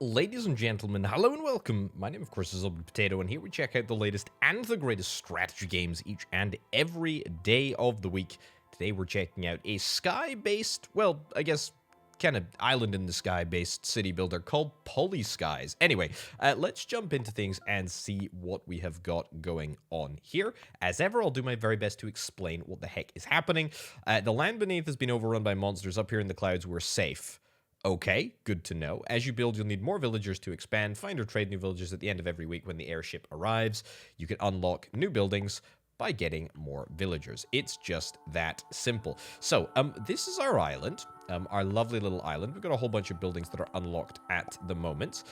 Ladies and gentlemen, hello and welcome. My name, of course, is Old Potato, and here we check out the latest and the greatest strategy games each and every day of the week. Today, we're checking out a sky-based, well, I guess, kind of island in the sky-based city builder called Polyskies. Anyway, let's jump into things and see what we have got going on here. As ever, I'll do my very best to explain what the heck is happening. The land beneath has been overrun by monsters. Up here in the clouds, we're safe. Okay, good to know. As you build, you'll need more villagers to expand. Find or trade new villagers at the end of every week when the airship arrives. You can unlock new buildings by getting more villagers. It's just that simple. So, this is our island, our lovely little island. We've got a whole bunch of buildings that are unlocked at the moment.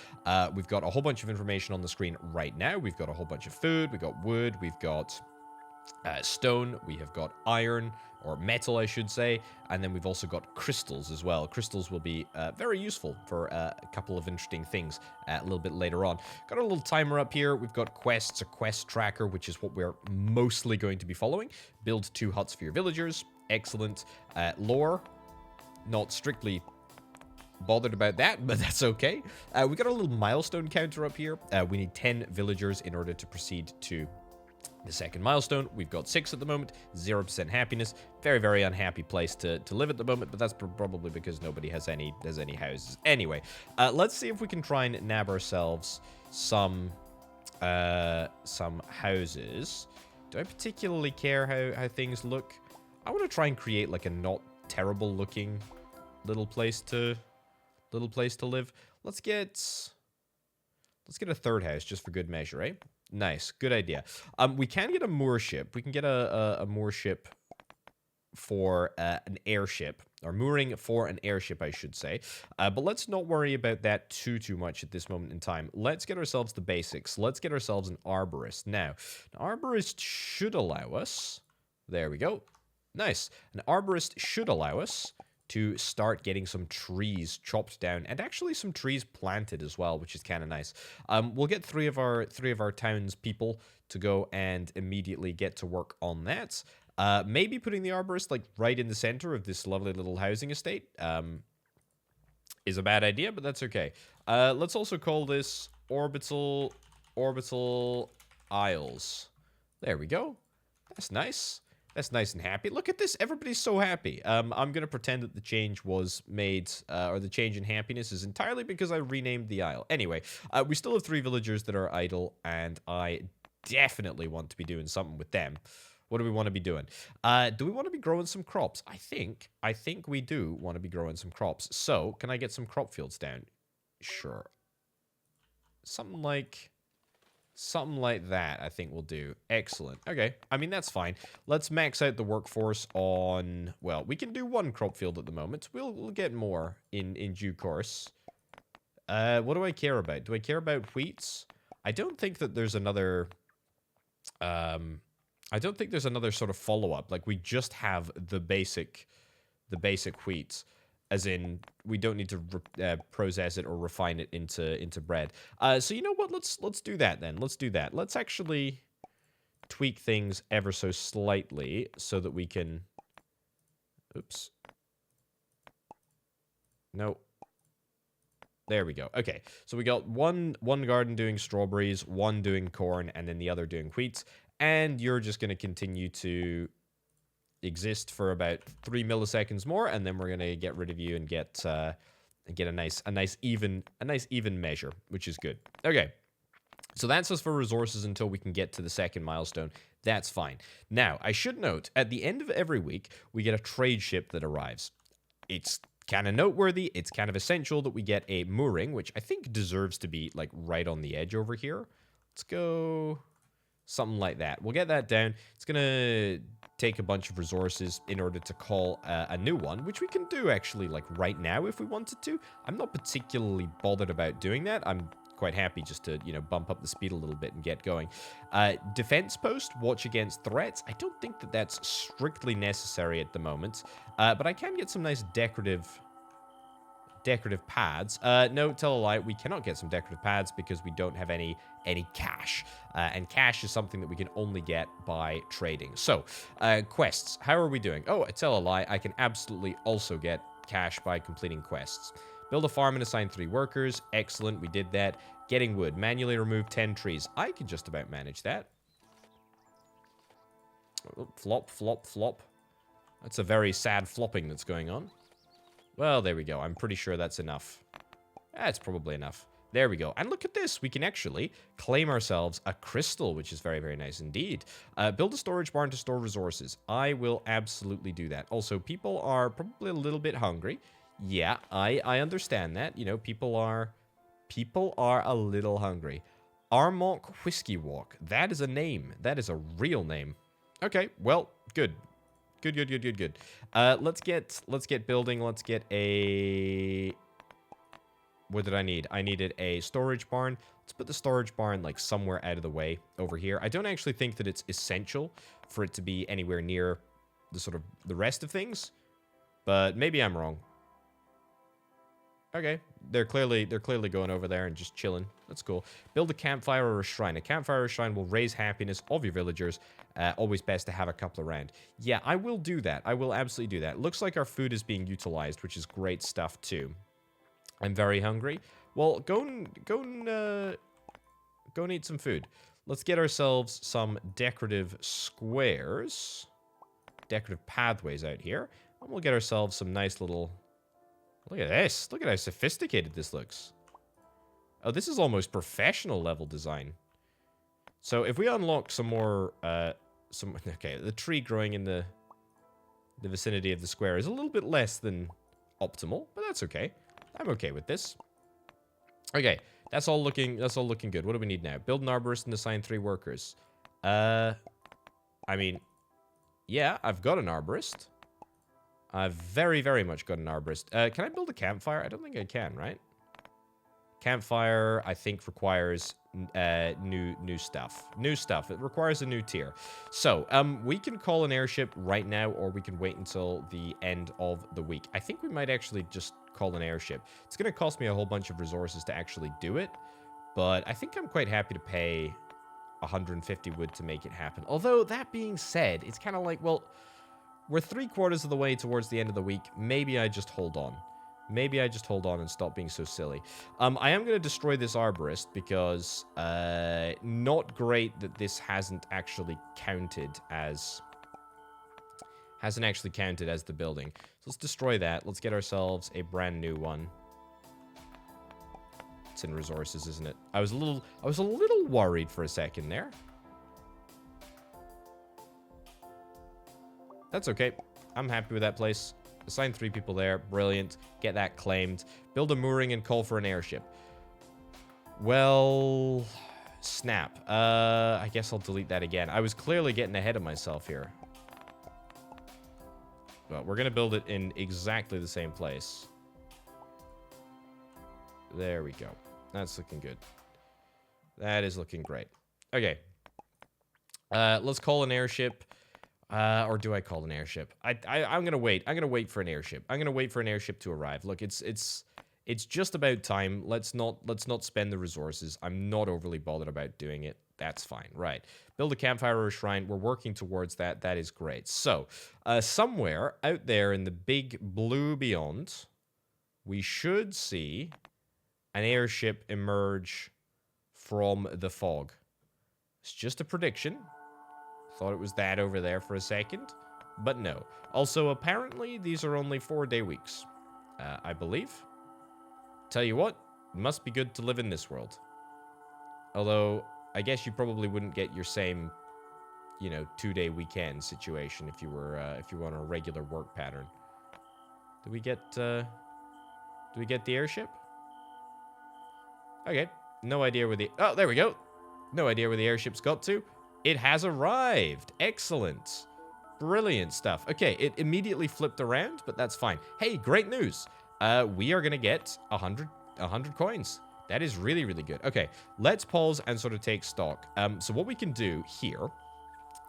We've got a whole bunch of information on the screen right now. We've got a whole bunch of food. We've got wood. We've got stone, we have got iron, or metal, I should say, and then we've also got crystals as well. Crystals will be very useful for a couple of interesting things a little bit later on. Got a little timer up here. We've got quests, a quest tracker, which is what we're mostly going to be following. Build 2 huts for your villagers. Excellent. Lore, not strictly bothered about that, but that's okay. We got a little milestone counter up here. We need 10 villagers in order to proceed to the second milestone. We've got 6 at the moment, 0% happiness. Very, very unhappy place to live at the moment, but that's probably because nobody has any houses. Anyway, let's see if we can try and nab ourselves some houses. Do I particularly care how things look? I want to try and create like a not terrible looking little place to live. Let's get a third house just for good measure, right? Nice. Good idea. We can get a moor ship. We can get a moor ship for an airship, or mooring for an airship, I should say. But let's not worry about that too much at this moment in time. Let's get ourselves the basics. Let's get ourselves an arborist. Now, an arborist should allow us... There we go. Nice. An arborist should allow us to start getting some trees chopped down, and actually some trees planted as well, which is kind of nice. We'll get three of our townspeople to go and immediately get to work on that. Maybe putting the arborist like right in the center of this lovely little housing estate is a bad idea, but that's okay. Let's also call this orbital isles. There we go. That's nice. That's nice and happy. Look at this. Everybody's so happy. I'm going to pretend that the change was made, or the change in happiness is entirely because I renamed the isle. Anyway, we still have 3 villagers that are idle, and I definitely want to be doing something with them. What do we want to be doing? Do we want to be growing some crops? I think we do want to be growing some crops. So, can I get some crop fields down? Sure. Something like that, I think we'll do. Excellent. Okay. I mean, that's fine. Let's max out the workforce on... Well, we can do 1 crop field at the moment. We'll get more in due course. What do I care about? Do I care about wheats? I don't think that there's another... I don't think there's another sort of follow-up. Like, we just have the basic wheats. As in, we don't need to process it or refine it into bread. So you know what? Let's do that then. Let's do that. Let's actually tweak things ever so slightly so that we can... Oops. No. There we go. Okay, so we got one garden doing strawberries, 1 doing corn, and then the other doing wheat. And you're just going to continue to exist for about 3 milliseconds more, and then we're gonna get rid of you and get a nice even measure, which is good. Okay, so that's us for resources until we can get to the second milestone. That's fine. Now, I should note, at the end of every week, we get a trade ship that arrives. It's kind of noteworthy. It's kind of essential that we get a mooring, which I think deserves to be like right on the edge over here. Let's go... something like that. We'll get that down. It's going to take a bunch of resources in order to call a new one, which we can do actually like right now if we wanted to. I'm not particularly bothered about doing that. I'm quite happy just to, you know, bump up the speed a little bit and get going. Defense post, watch against threats. I don't think that that's strictly necessary at the moment, but I can get some nice decorative pads. No, tell a lie. We cannot get some decorative pads because we don't have any cash. And cash is something that we can only get by trading. So, quests. How are we doing? Oh, I tell a lie. I can absolutely also get cash by completing quests. Build a farm and assign 3 workers. Excellent, we did that. Getting wood. Manually remove 10 trees. I can just about manage that. Oh, flop, flop, flop. That's a very sad flopping that's going on. Well, there we go. I'm pretty sure that's enough. That's probably enough. There we go. And look at this. We can actually claim ourselves a crystal, which is very, very nice indeed. Build a storage barn to store resources. I will absolutely do that. Also, people are probably a little bit hungry. Yeah, I understand that. You know, people are a little hungry. Armok Whiskey Walk. That is a name. That is a real name. Okay, well, good. Good, good, good, good, good. Let's get building. Let's get a... What did I need? I needed a storage barn. Let's put the storage barn, like, somewhere out of the way over here. I don't actually think that it's essential for it to be anywhere near the sort of the rest of things, but maybe I'm wrong. Okay, they're clearly going over there and just chilling. That's cool. Build a campfire or a shrine. A campfire or a shrine will raise happiness of your villagers. Always best to have a couple around. Yeah, I will do that. I will absolutely do that. Looks like our food is being utilized, which is great stuff too. I'm very hungry. Well, go and eat some food. Let's get ourselves some decorative squares, decorative pathways out here, and we'll get ourselves some nice little. Look at this. Look at how sophisticated this looks. Oh, this is almost professional level design. So if we unlock some more, okay, the tree growing in the vicinity of the square is a little bit less than optimal, but that's okay. I'm okay with this. Okay, that's all looking good. What do we need now? Build an arborist and assign 3 workers. I mean, yeah, I've got an arborist. I've very, very much got an arborist. Can I build a campfire? I don't think I can, right? Campfire, I think, requires new stuff. New stuff. It requires a new tier. So, we can call an airship right now, or we can wait until the end of the week. I think we might actually just call an airship. It's going to cost me a whole bunch of resources to actually do it, but I think I'm quite happy to pay 150 wood to make it happen. Although, that being said, it's kind of like, well, we're 3/4 of the way towards the end of the week. Maybe I just hold on. Maybe I just hold on and stop being so silly. I am going to destroy this arborist because not great that this hasn't actually counted as the building. So let's destroy that. Let's get ourselves a brand new one. It's in resources, isn't it? I was a little worried for a second there. That's okay. I'm happy with that place. Assign 3 people there. Brilliant. Get that claimed. Build a mooring and call for an airship. Well, snap. I guess I'll delete that again. I was clearly getting ahead of myself here. But we're going to build it in exactly the same place. There we go. That's looking good. That is looking great. Okay. Let's call an airship. Or do I call an airship? I'm gonna wait. I'm gonna wait for an airship. I'm gonna wait for an airship to arrive. Look, it's just about time. Let's not spend the resources. I'm not overly bothered about doing it. That's fine. Right. Build a campfire or a shrine. We're working towards that. That is great. So, somewhere out there in the big blue beyond, we should see an airship emerge from the fog. It's just a prediction. Thought it was that over there for a second, but no. Also, apparently, these are only 4-day weeks, I believe. Tell you what, it must be good to live in this world. Although, I guess you probably wouldn't get your same, 2-day weekend situation if you were on a regular work pattern. Do we get the airship? Okay, no idea where the... Oh, there we go. No idea where the airship's got to. It has arrived. Excellent. Brilliant stuff. Okay, it immediately flipped around, but that's fine. Hey, great news. We are going to get 100 coins. That is really, really good. Okay, let's pause and sort of take stock. So what we can do here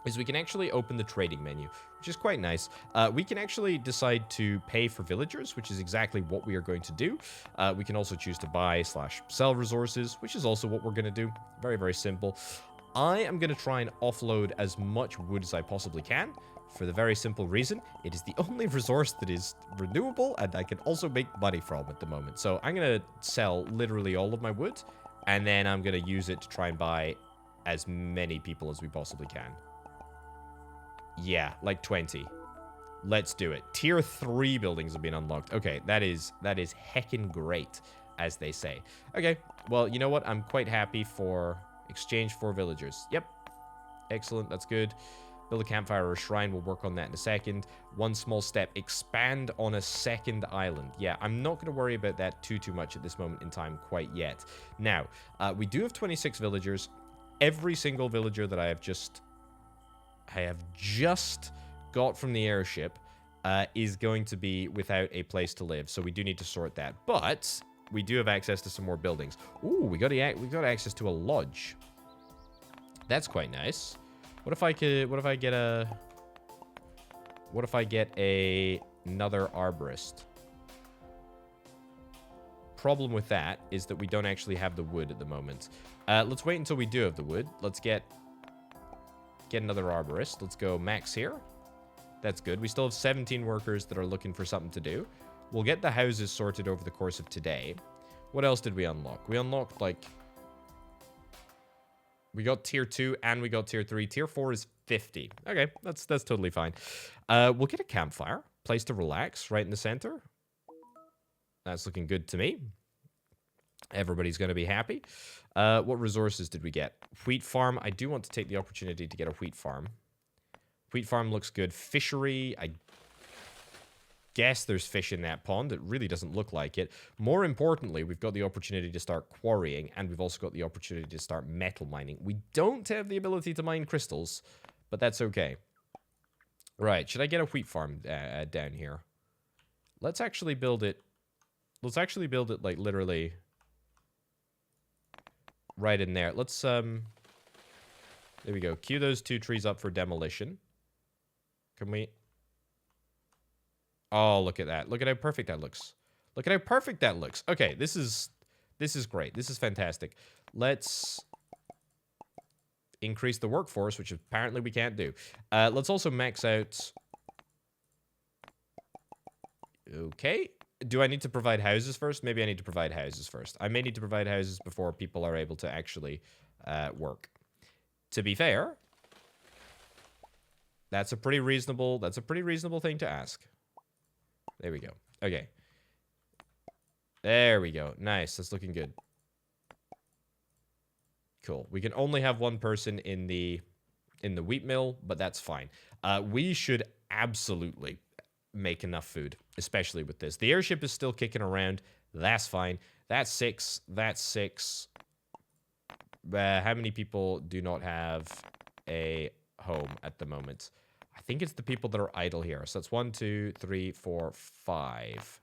is we can actually open the trading menu, which is quite nice. We can actually decide to pay for villagers, which is exactly what we are going to do. We can also choose to buy/sell resources, which is also what we're going to do. Very, very simple. I am going to try and offload as much wood as I possibly can. for the very simple reason it is the only resource that is renewable and I can also make money from at the moment. So I'm going to sell literally all of my wood, and then I'm going to use it to try and buy as many people as we possibly can. Yeah, like 20. Let's do it. Tier 3 buildings have been unlocked. Okay, that is heckin' great, as they say. Okay, well, you know what? I'm quite happy for exchange for villagers. Yep. Excellent, that's good. Build a campfire or a shrine. We'll work on that in a second. One small step. Expand on a second island. Yeah, I'm not going to worry about that too much at this moment in time quite yet. Now, we do have 26 villagers. Every single villager that I have just got from the airship is going to be without a place to live. So we do need to sort that. But we do have access to some more buildings. Ooh, we got access to a lodge. That's quite nice. What if I get another arborist? Problem with that is that we don't actually have the wood at the moment. Let's wait until we do have the wood. Let's get another arborist. Let's go max here. That's good. We still have 17 workers that are looking for something to do. We'll get the houses sorted over the course of today. What else did we unlock? We unlocked, like... We got tier 2 and we got tier 3. Tier 4 is 50. Okay, that's totally fine. We'll get a campfire. Place to relax right in the center. That's looking good to me. Everybody's going to be happy. What resources did we get? Wheat farm. I do want to take the opportunity to get a wheat farm. Wheat farm looks good. Fishery. I guess there's fish in that pond. It really doesn't look like it. More importantly, we've got the opportunity to start quarrying, and we've also got the opportunity to start metal mining. We don't have the ability to mine crystals, but that's okay. Right, should I get a wheat farm down here? Let's actually build it. Let's actually build it, like, literally right in there. Let's, there we go. Queue those 2 trees up for demolition. Can we... Oh, look at that. Look at how perfect that looks. Look at how perfect that looks. Okay, this is great. This is fantastic. Let's increase the workforce, which apparently we can't do. Let's also max out... Okay. Do I need to provide houses first? Maybe I need to provide houses first. I may need to provide houses before people are able to actually work. To be fair, that's a pretty reasonable thing to ask. There we go. Okay. There we go. Nice. That's looking good. Cool. We can only have one person in the wheat mill, but that's fine. We should absolutely make enough food, especially with this. The airship is still kicking around. That's fine. That's 6. That's 6. How many people do not have a home at the moment? I think it's the people that are idle here. So that's 1, 2, 3, 4, 5,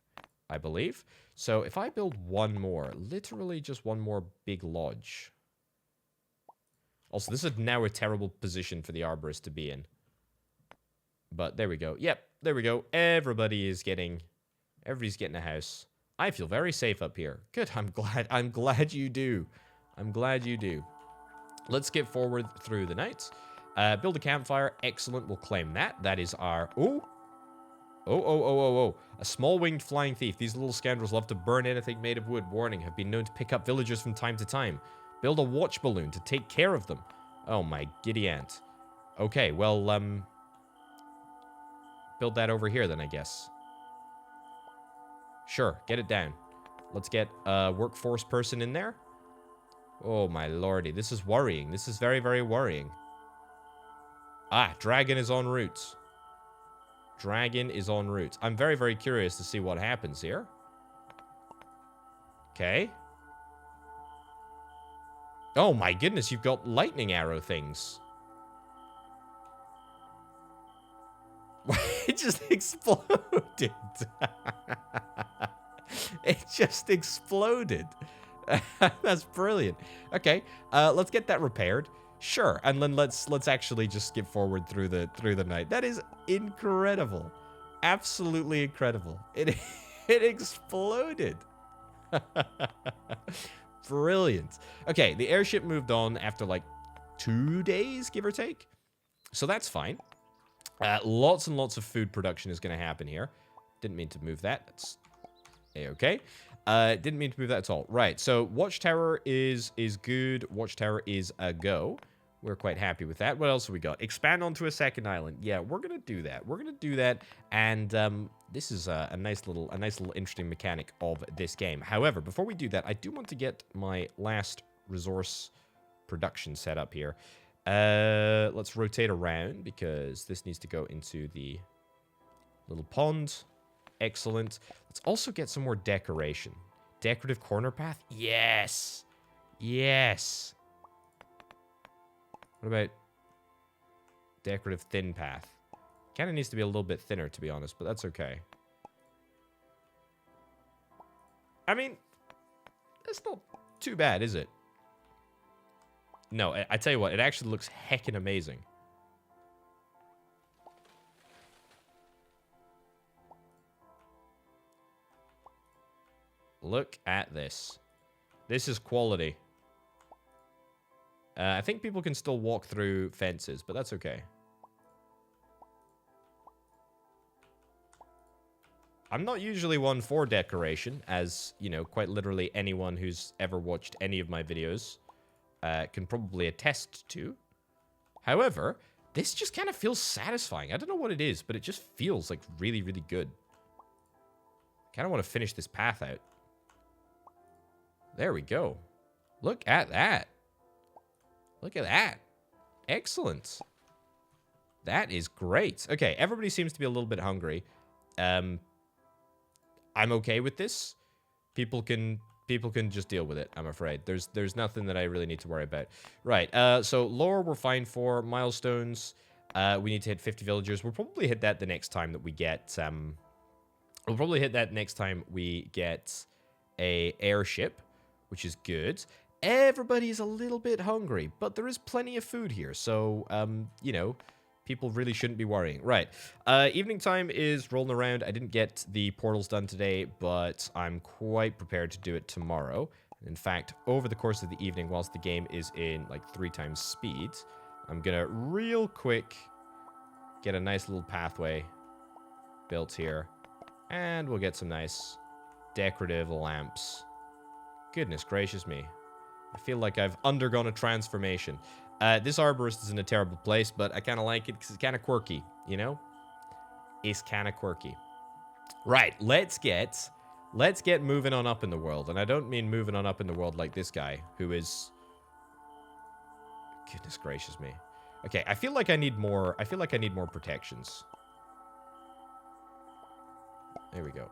I believe. So if I build one more, literally just one more big lodge. Also, this is now a terrible position for the arborist to be in. But there we go. Yep, there we go. Everybody's getting a house. I feel very safe up here. Good. I'm glad you do. I'm glad you do. Let's skip forward through the night. Build a campfire. Excellent. We'll claim that. That is our... Oh. A small winged flying thief. These little scoundrels love to burn anything made of wood. Warning. Have been known to pick up villagers from time to time. Build a watch balloon to take care of them. Oh my giddy aunt. Okay, well, build that over here then, I guess. Sure, get it down. Let's get a workforce person in there. Oh my lordy, this is worrying. This is very, very worrying. Ah, dragon is en route. Dragon is en route. I'm very, very curious to see what happens here. Okay. Oh my goodness, you've got lightning arrow things. It just exploded. It just exploded. That's brilliant. Okay, let's get that repaired. Sure, and then let's actually just skip forward through the night. That is incredible. Absolutely incredible. It exploded. Brilliant. Okay, the airship moved on after like 2 days, give or take. So that's fine. Lots and lots of food production is going to happen here. Didn't mean to move that. That's A-okay. Didn't mean to move that at all. Right, so Watchtower is good. Watchtower is a go. We're quite happy with that. What else have we got? Expand onto a second island. Yeah, we're going to do that. We're going to do that. And this is a nice little interesting mechanic of this game. However, before we do that, I do want to get my last resource production set up here. Let's rotate around because this needs to go into the little pond. Excellent. Let's also get some more decoration. Decorative corner path? Yes. Yes. What about decorative thin path? Kind of needs to be a little bit thinner, to be honest, but that's okay. I mean, that's not too bad, is it? No, I tell you what, it actually looks heckin' amazing. Look at this. This is quality. I think people can still walk through fences, but that's okay. I'm not usually one for decoration, as, you know, quite literally anyone who's ever watched any of my videos can probably attest to. However, this just kind of feels satisfying. I don't know what it is, but it just feels like really, really good. Kind of want to finish this path out. There we go. Look at that. Look at that. Excellent. That is great. Okay, everybody seems to be a little bit hungry. I'm okay with this. People can just deal with it, I'm afraid. There's nothing that I really need to worry about. Right, so lore we're fine for. Milestones, we need to hit 50 villagers. We'll probably hit that the next time that we get, we'll probably hit that next time we get a airship, which is good. Everybody is a little bit hungry, but there is plenty of food here, so, you know, people really shouldn't be worrying. Right, evening time is rolling around. I didn't get the portals done today, but I'm quite prepared to do it tomorrow. In fact, over the course of the evening, whilst the game is in, like, 3 times speed, I'm gonna real quick get a nice little pathway built here, and we'll get some nice decorative lamps. Goodness gracious me. I feel like I've undergone a transformation. This arborist is in a terrible place, but I kind of like it because it's kind of quirky, you know? It's kind of quirky. Right, let's get moving on up in the world. And I don't mean moving on up in the world like this guy, who is... Goodness gracious me. Okay, I feel like I need more protections. There we go.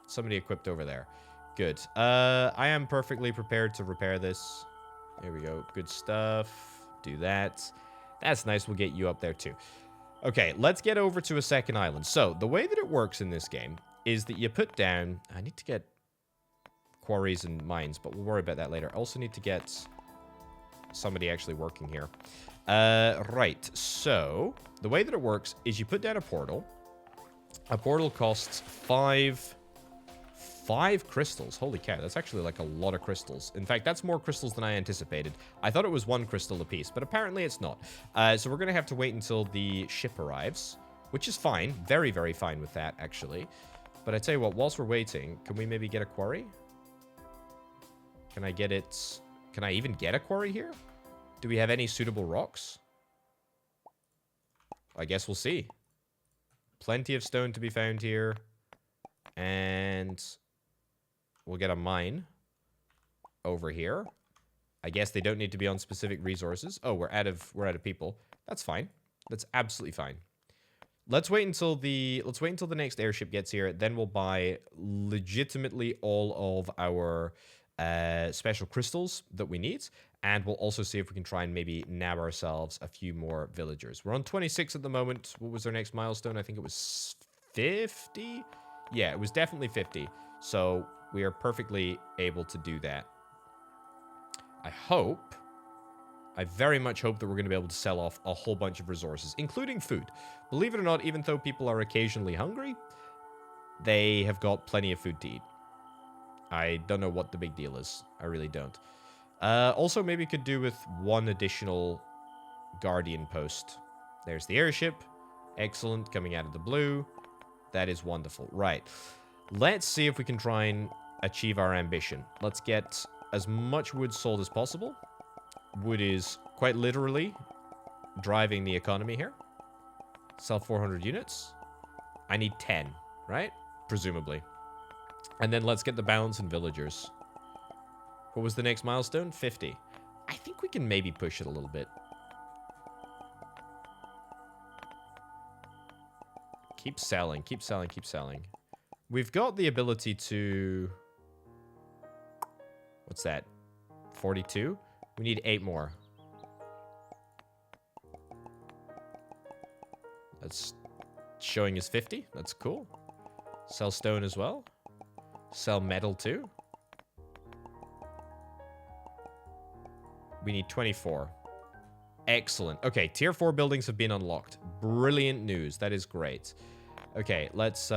Somebody equipped over there. Good. I am perfectly prepared to repair this. There we go. Good stuff. Do that. That's nice. We'll get you up there too. Okay, let's get over to a second island. So, the way that it works in this game is that you put down... I need to get quarries and mines, but we'll worry about that later. I also need to get somebody actually working here. Right, so the way that it works is you put down a portal. A portal costs 5 crystals. Holy cow, that's actually like a lot of crystals. In fact, that's more crystals than I anticipated. I thought it was 1 crystal apiece, but apparently it's not. So we're going to have to wait until the ship arrives, which is fine. Very, very fine with that, actually. But I tell you what, whilst we're waiting, can we maybe get a quarry? Can I get it? Can I even get a quarry here? Do we have any suitable rocks? I guess we'll see. Plenty of stone to be found here. And we'll get a mine over here. I guess they don't need to be on specific resources. Oh, we're out of people. That's fine. That's absolutely fine. Let's wait until the next airship gets here. Then we'll buy legitimately all of our special crystals that we need. And we'll also see if we can try and maybe nab ourselves a few more villagers. We're on 26 at the moment. What was our next milestone? I think it was 50? Yeah, it was definitely 50. So we are perfectly able to do that. I very much hope that we're going to be able to sell off a whole bunch of resources, including food. Believe it or not, even though people are occasionally hungry, they have got plenty of food to eat. I don't know what the big deal is. I really don't. Also, maybe could do with 1 additional guardian post There's the airship. Excellent, coming out of the blue. That is wonderful. Right. Let's see if we can try and achieve our ambition. Let's get as much wood sold as possible. Wood is quite literally driving the economy here. Sell 400 units. I need 10, right? Presumably. And then let's get the balance in villagers. What was the next milestone? 50. I think we can maybe push it a little bit. Keep selling, keep selling, keep selling. We've got the ability to... What's that? 42? We need 8 more. That's showing us 50. That's cool. Sell stone as well. Sell metal too. We need 24. Excellent. Okay, tier 4 buildings have been unlocked. Brilliant news. That is great. Okay, let's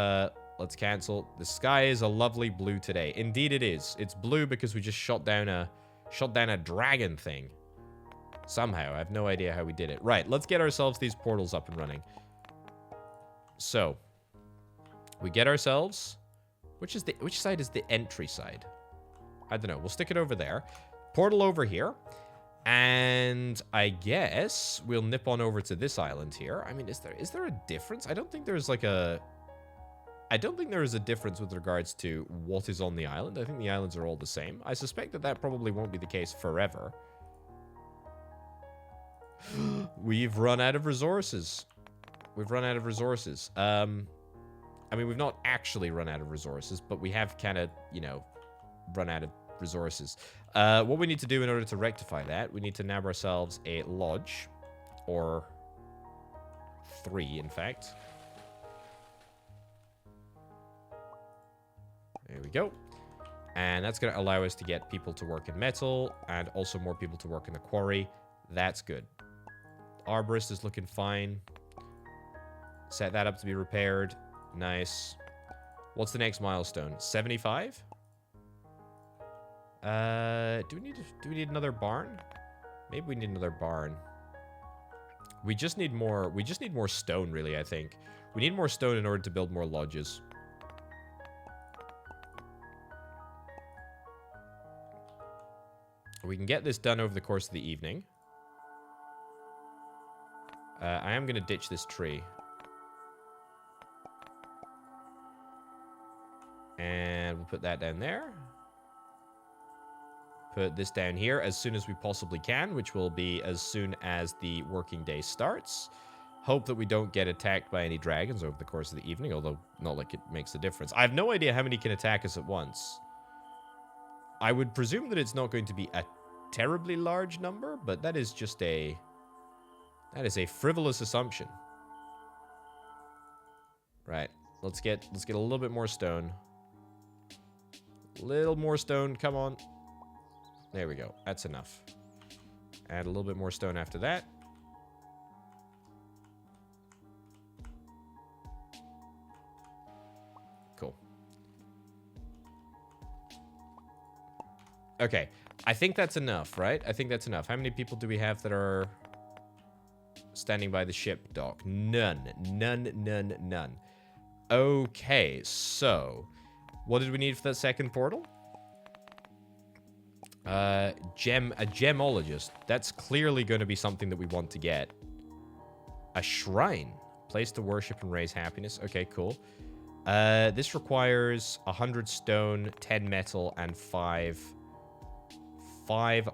cancel. The sky is a lovely blue today. Indeed it is. It's blue because we just shot down a dragon thing. Somehow. I have no idea how we did it. Right, let's get ourselves these portals up and running. So, we get ourselves... Which side is the entry side? I don't know. We'll stick it over there. Portal over here. And I guess we'll nip on over to this island here. I mean, is there a difference? I don't think there's like a... I don't think there is a difference with regards to what is on the island. I think the islands are all the same. I suspect that that probably won't be the case forever. We've run out of resources. We've run out of resources. I mean, we've not actually run out of resources, but we have kind of, you know, run out of resources. What we need to do in order to rectify that, we need to nab ourselves a lodge, or 3, in fact. There we go. And that's going to allow us to get people to work in metal, and also more people to work in the quarry. That's good. Arborist is looking fine. Set that up to be repaired. Nice. What's the next milestone? 75? Do we need another barn? Maybe we need another barn. We just need more stone, really, I think. We need more stone in order to build more lodges. We can get this done over the course of the evening. I am going to ditch this tree. And we'll put that down there. Put this down here as soon as we possibly can, which will be as soon as the working day starts. Hope that we don't get attacked by any dragons over the course of the evening, although not like it makes a difference. I have no idea how many can attack us at once. I would presume that it's not going to be a terribly large number, but that is just a... That is a frivolous assumption. Right. Let's get a little bit more stone. Little more stone, come on. There we go. That's enough. Add a little bit more stone after that. Cool. Okay. I think that's enough, right? I think that's enough. How many people do we have that are standing by the ship dock? None. None, none, none. Okay, so... What did we need for that second portal? A gemologist. That's clearly going to be something that we want to get. A shrine. Place to worship and raise happiness. Okay, cool. This requires 100 stone, 10 metal, and 5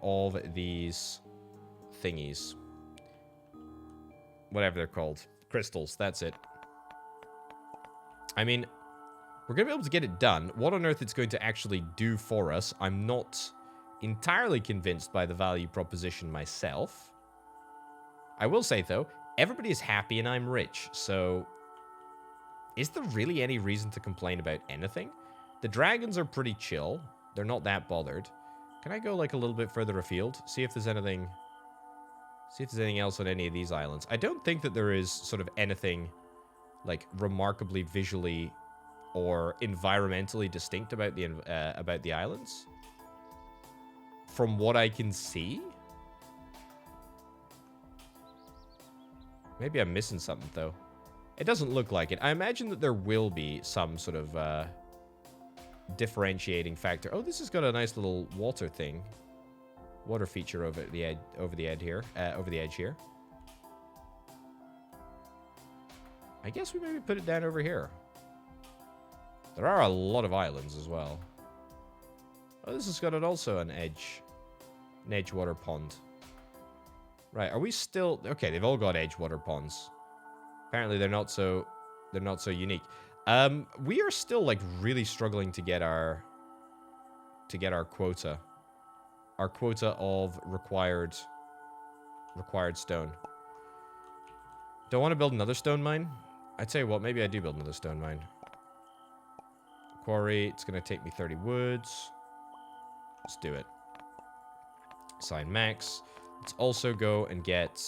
of these thingies. Whatever they're called. Crystals, that's it. I mean... We're going to be able to get it done. What on earth it's going to actually do for us, I'm not entirely convinced by the value proposition myself. I will say, though, everybody is happy and I'm rich, so... Is there really any reason to complain about anything? The dragons are pretty chill. They're not that bothered. Can I go, like, a little bit further afield? See if there's anything... See if there's anything else on any of these islands. I don't think that there is sort of anything, like, remarkably visually... or environmentally distinct about the islands. From what I can see. Maybe I'm missing something, though. It doesn't look like it. I imagine that there will be some sort of differentiating factor. Oh, this has got a nice little water thing. Water feature over the edge, over the edge here. I guess we maybe put it down over here. There are a lot of islands as well. Oh, this has got also an edge water pond. Right, are we still... Okay, they've all got edge water ponds. Apparently they're not so unique. We are still like really struggling to get our quota. Our quota of required stone. Do I want to build another stone mine? I'd tell you what, maybe I do build another stone mine. Quarry, it's going to take me 30 woods. Let's do it. Assign max. Let's also go and get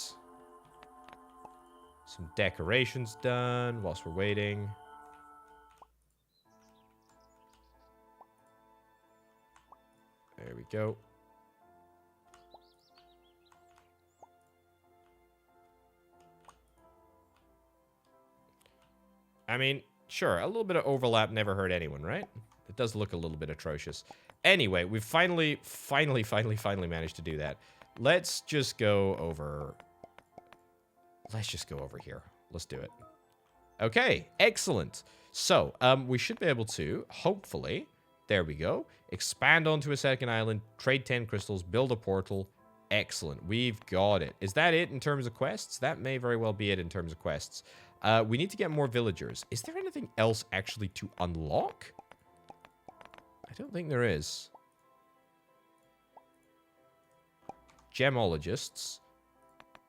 some decorations done whilst we're waiting. There we go. I mean, sure, a little bit of overlap never hurt anyone, right? It does look a little bit atrocious. Anyway, we've finally managed to do that. Let's just go over... Let's just go over here. Let's do it. Okay, excellent. So, we should be able to, hopefully, there we go, expand onto a second island, trade 10 crystals, build a portal. Excellent. We've got it. Is that it in terms of quests? That may very well be it in terms of quests. We need to get more villagers. Is there anything else actually to unlock? I don't think there is. Gemologists.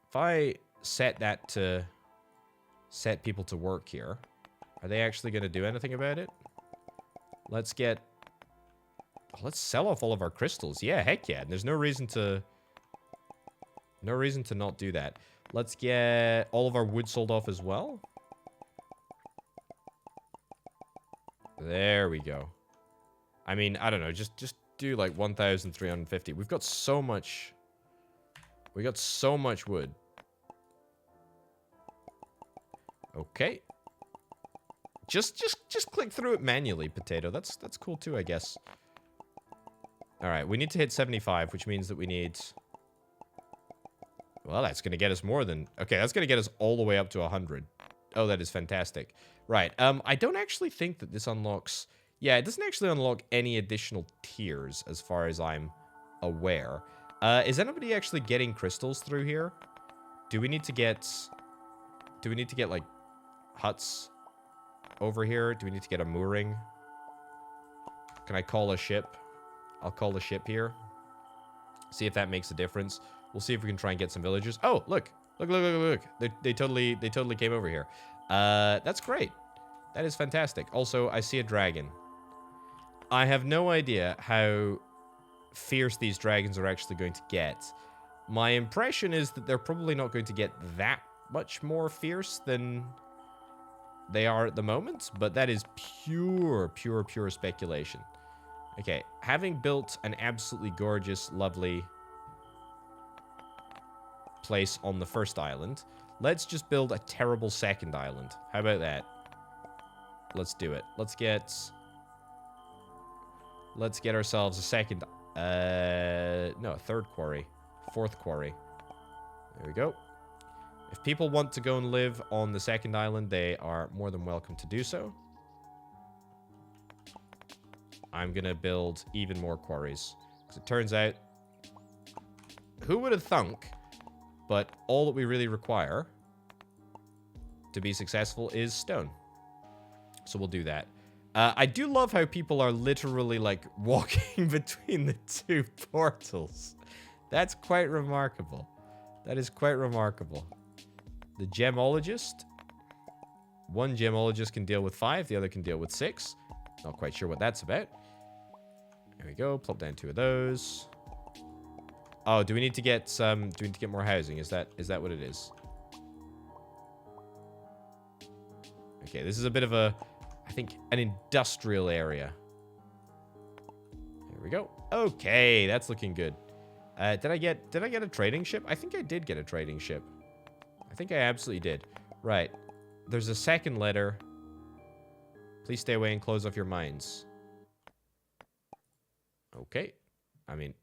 If I set that to... set people to work here, are they actually going to do anything about it? Let's get... Let's sell off all of our crystals. Yeah, heck yeah. There's no reason to... No reason to not do that. Let's get all of our wood sold off as well. There we go. I mean, I don't know. Just do like 1,350. We've got so much... We got so much wood. Okay. Just click through it manually, Potato. That's cool too, I guess. All right, we need to hit 75, which means that we need... Well, that's going to get us more than... Okay, that's going to get us all the way up to 100. Oh, that is fantastic. Right, I don't actually think that this unlocks... Yeah, it doesn't actually unlock any additional tiers, as far as I'm aware. Is anybody actually getting crystals through here? Do we need to get... Do we need to get, like, huts over here? Do we need to get a mooring? Can I call a ship? I'll call a ship here. See if that makes a difference. We'll see if we can try and get some villagers. Oh, look. Look. They totally came over here. That's great. That is fantastic. Also, I see a dragon. I have no idea how fierce these dragons are actually going to get. My impression is that they're probably not going to get that much more fierce than they are at the moment, but that is pure speculation. Okay, having built an absolutely gorgeous, lovely place on the first island, let's just build a terrible second island. How about that? Let's do it. Let's get ourselves a second, no, a third quarry. Fourth quarry. There we go. If people want to go and live on the second island, they are more than welcome to do so. I'm going to build even more quarries. Because it turns out, who would have thunk, but all that we really require to be successful is stone. So we'll do that. I do love how people are literally, like, walking between the two portals. That's quite remarkable. That is quite remarkable. The gemologist. One gemologist can deal with 5, the other can deal with 6. Not quite sure what that's about. There we go. Plop down 2 of those. Oh, do we need to get some... Do we need to get more housing? Is that what it is? Okay, this is a bit of a... I think an industrial area. There we go. Okay, that's looking good. Did I get a trading ship? I think I did get a trading ship. I I think I absolutely did. Right. There's a second letter. Please stay away and close off your mines. Okay. I mean,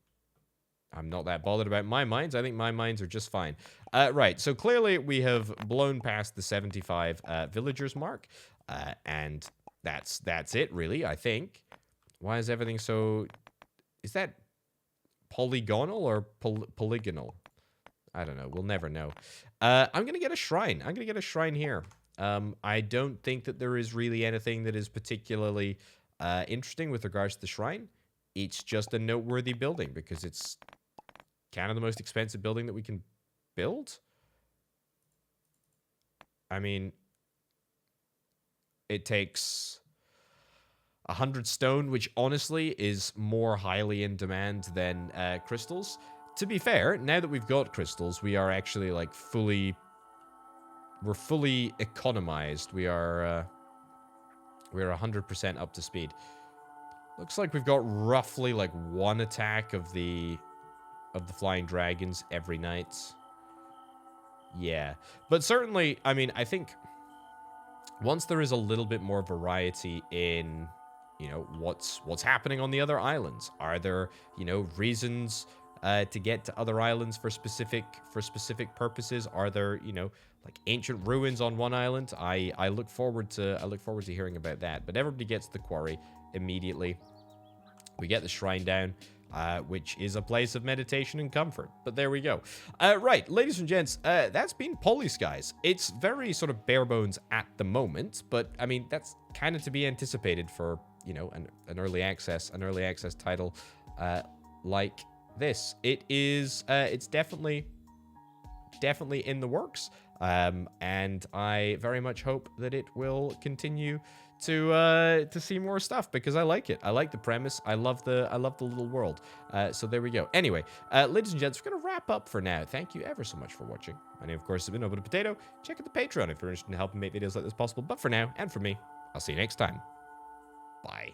I'm not that bothered about my mines. I think my mines are just fine. Right. So clearly we have blown past the 75 villagers mark. And that's it, really, I think. Why is everything so... Is that polygonal or polygonal? I don't know. We'll never know. I'm going to get a shrine. I'm going to get a shrine here. I don't think that there is really anything that is particularly interesting with regards to the shrine. It's just a noteworthy building because it's kind of the most expensive building that we can build. I mean, it takes 100 stone, which honestly is more highly in demand than crystals. To be fair, now that we've got crystals, we are actually like we're fully economized. We're 100% up to speed. Looks like we've got roughly like one attack of the flying dragons every night. Yeah, but certainly, I mean, I think once there is a little bit more variety in, you know, what's happening on the other islands. Are there, you know, reasons to get to other islands for specific purposes? Are there, you know, like ancient ruins on one island? I look forward to hearing about that. But everybody gets the quarry immediately. We get the shrine down, which is a place of meditation and comfort. But there we go. Right, ladies and gents, that's been Polyskies. It's very sort of bare bones at the moment, but I mean that's kind of to be anticipated for, you know, an early access title like this. It is it's definitely in the works, and I very much hope that it will continue to see more stuff because I like it. I like the premise. I love the little world. So there we go. Anyway, ladies and gents, we're gonna wrap up for now. Thank you ever so much for watching. My name, of course, has been Open Potato. Check out the Patreon if you're interested in helping make videos like this possible. But for now, and for me, I'll see you next time. Bye.